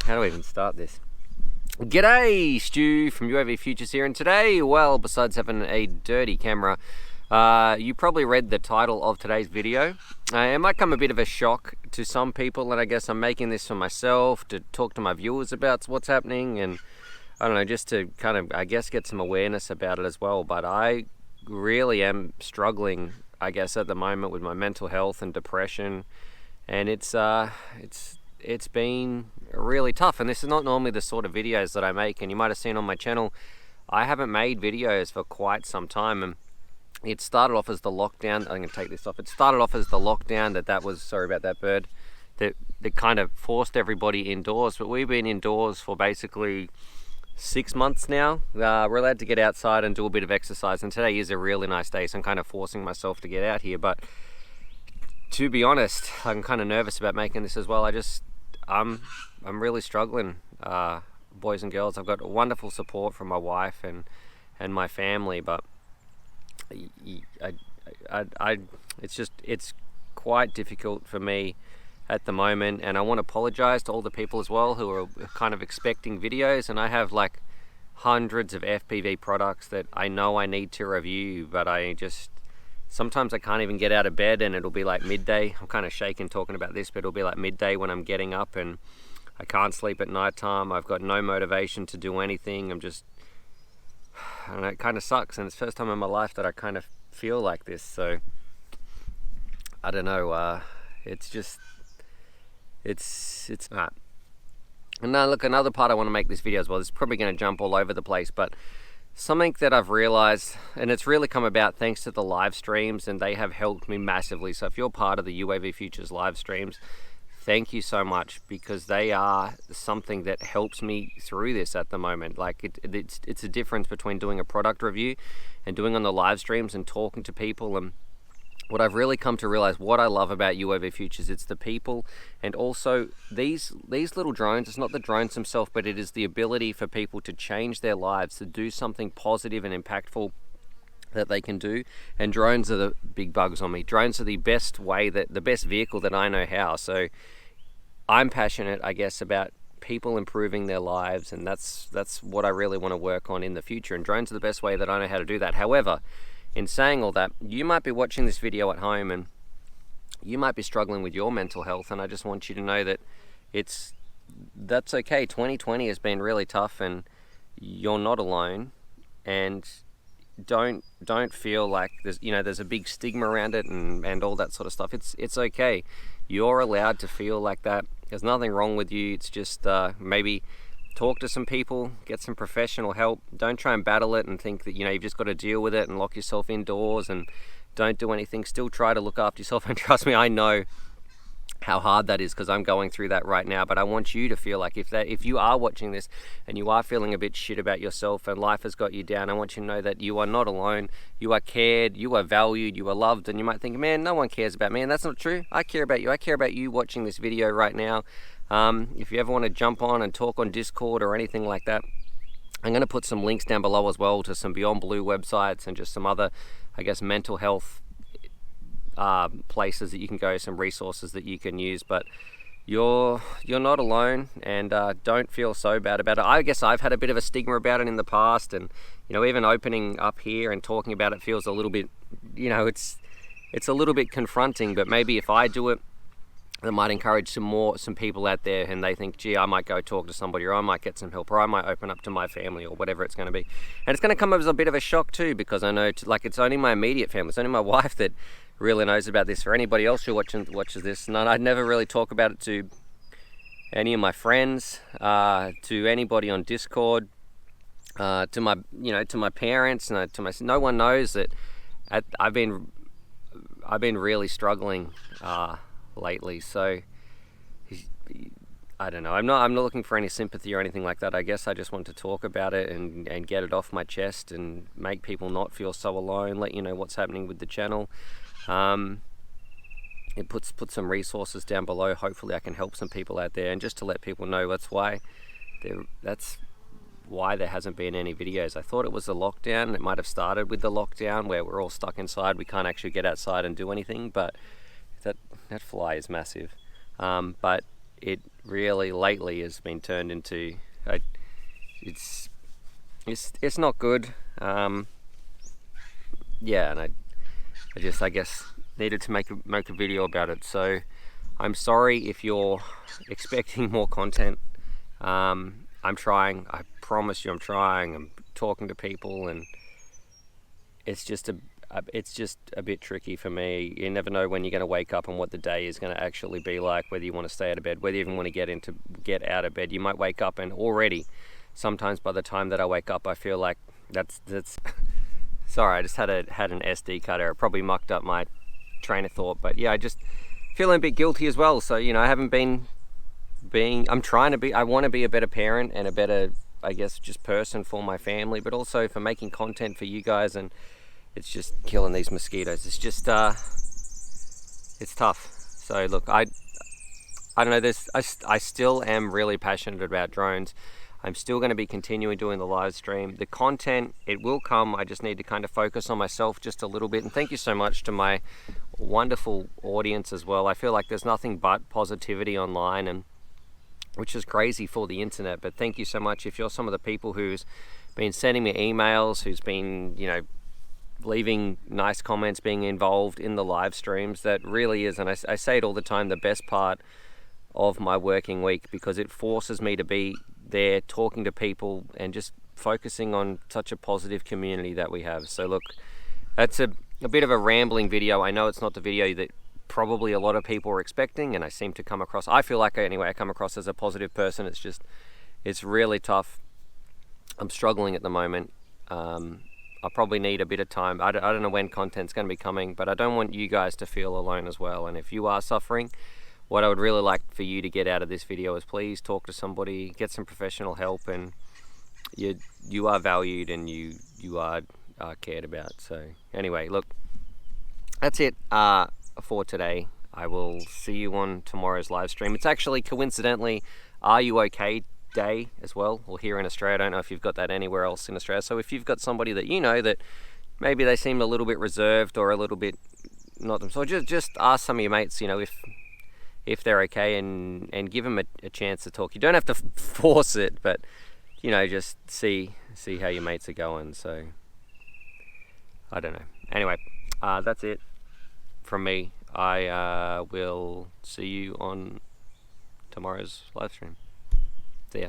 How do I even start this? G'day, Stu from UAVfutures here, and today, well, besides having a dirty camera, you probably read the title of today's video. It might come a bit of a shock to some people, and I guess I'm making this for myself, to talk to my viewers about what's happening, and I don't know, just to kind of, I guess, get some awareness about it as well. But I really am struggling, I guess, at the moment with my mental health and depression, and it's been really tough. And this is not normally the sort of videos that I make, and you might have seen on my channel, I haven't made videos for quite some time, and it started off as the lockdown. I'm going to take this off. It started off as the lockdown that was, sorry about that bird, that kind of forced everybody indoors, but we've been indoors for basically 6 months now. We're allowed to get outside and do a bit of exercise, and today is a really nice day, so I'm kind of forcing myself to get out here. But to be honest, I'm kind of nervous about making this as well. I'm really struggling, boys and girls. I've got wonderful support from my wife and my family, but it's quite difficult for me at the moment. And I want to apologize to all the people as well who are kind of expecting videos, and I have like hundreds of FPV products that I know I need to review, but sometimes I can't even get out of bed, and it'll be like midday. I'm kind of shaking talking about this, but it'll be like midday when I'm getting up, and I can't sleep at night time. I've got no motivation to do anything. I don't know, it kind of sucks, and it's the first time in my life that I kind of feel like this. So I don't know, it's and now look, another part I want to make this video as well, this is probably going to jump all over the place, but something that I've realized, and it's really come about thanks to the live streams, and they have helped me massively. So if you're part of the UAVfutures live streams, thank you so much, because they are something that helps me through this at the moment. Like it's a difference between doing a product review and doing on the live streams and talking to people. And what I've really come to realize, what I love about UAVfutures, it's the people, and also these little drones. It's not the drones themselves, but it is the ability for people to change their lives, to do something positive and impactful that they can do. And drones are the big bugs on me. Drones are the best vehicle that I know how. So I'm passionate, I guess, about people improving their lives, and that's what I really want to work on in the future. And drones are the best way that I know how to do that. However, in saying all that, you might be watching this video at home and you might be struggling with your mental health, and I just want you to know that that's okay. 2020 has been really tough, and you're not alone. And don't feel like there's a big stigma around it and all that sort of stuff. It's okay. You're allowed to feel like that. There's nothing wrong with you. It's just maybe talk to some people, get some professional help. Don't try and battle it and think that you've just got to deal with it and lock yourself indoors and don't do anything. Still try to look after yourself, and trust me, I know how hard that is, because I'm going through that right now. But I want you to feel like if you are watching this and you are feeling a bit shit about yourself and life has got you down, I want you to know that you are not alone. You are cared, you are valued, you are loved. And you might think, man, no one cares about me, and that's not true. I care about you. I care about you watching this video right now. If you ever want to jump on and talk on Discord or anything like that, I'm going to put some links down below as well to some Beyond Blue websites and just some other, I guess, mental health places that you can go, some resources that you can use. But you're not alone, and don't feel so bad about it. I guess I've had a bit of a stigma about it in the past, and even opening up here and talking about it feels a little bit, it's a little bit confronting. But maybe if I do it, that might encourage some people out there, and they think, gee, I might go talk to somebody, or I might get some help, or I might open up to my family, or whatever it's going to be. And it's going to come as a bit of a shock too, because I know it's only my immediate family, it's only my wife that really knows about this. For anybody else who watches this, and I'd never really talk about it to any of my friends, to anybody on Discord, to my parents, no one knows that I've been really struggling lately. So I don't know, I'm not looking for any sympathy or anything like that. I guess I just want to talk about it and get it off my chest and make people not feel so alone, let you know what's happening with the channel. It put some resources down below. Hopefully I can help some people out there, and just to let people know that's why there hasn't been any videos. I thought it was the lockdown. It might have started with the lockdown where we're all stuck inside, we can't actually get outside and do anything, but that fly is massive. But really lately has been turned into it's not good. Yeah, and I guess needed to make a video about it. So I'm sorry if you're expecting more content. I'm trying. I promise you, I'm trying. I'm talking to people, and it's just a bit tricky for me. You never know when you're going to wake up and what the day is going to actually be like. Whether you want to stay out of bed, whether you even want to get out of bed. You might wake up and already, sometimes by the time that I wake up, I feel like that's. Sorry, I just had an SD card error. Probably mucked up my train of thought, but yeah, I just feeling a bit guilty as well. So I haven't been I'm trying to be. I want to be a better parent and a better, I guess, just person for my family, but also for making content for you guys. And it's just killing these mosquitoes. It's just it's tough. So look, I don't know. I still am really passionate about drones. I'm still going to be continuing doing the live stream. The content, it will come. I just need to kind of focus on myself just a little bit. And thank you so much to my wonderful audience as well. I feel like there's nothing but positivity online, and which is crazy for the internet. But thank you so much. If you're some of the people who's been sending me emails, who's been, leaving nice comments, being involved in the live streams, that really is, and I say it all the time, the best part of my working week, because it forces me to be there talking to people and just focusing on such a positive community that we have. So look, that's a bit of a rambling video. I know it's not the video that probably a lot of people are expecting, and I seem to come across, I feel like anyway, I come across as a positive person. It's really tough. I'm struggling at the moment. I probably need a bit of time. I don't know when content's going to be coming, but I don't want you guys to feel alone as well. And if you are suffering, what I would really like for you to get out of this video is please talk to somebody, get some professional help, and you are valued and you are cared about. So anyway, look, that's it for today. I will see you on tomorrow's live stream. It's actually coincidentally Are You OK Day as well, or here in Australia. I don't know if you've got that anywhere else in Australia. So if you've got somebody that that maybe they seem a little bit reserved or a little bit not them, so just ask some of your mates, if they're okay, and give them a chance to talk. You don't have to force it, but just see how your mates are going. So I don't know. Anyway, that's it from me. I will see you on tomorrow's live stream. See ya.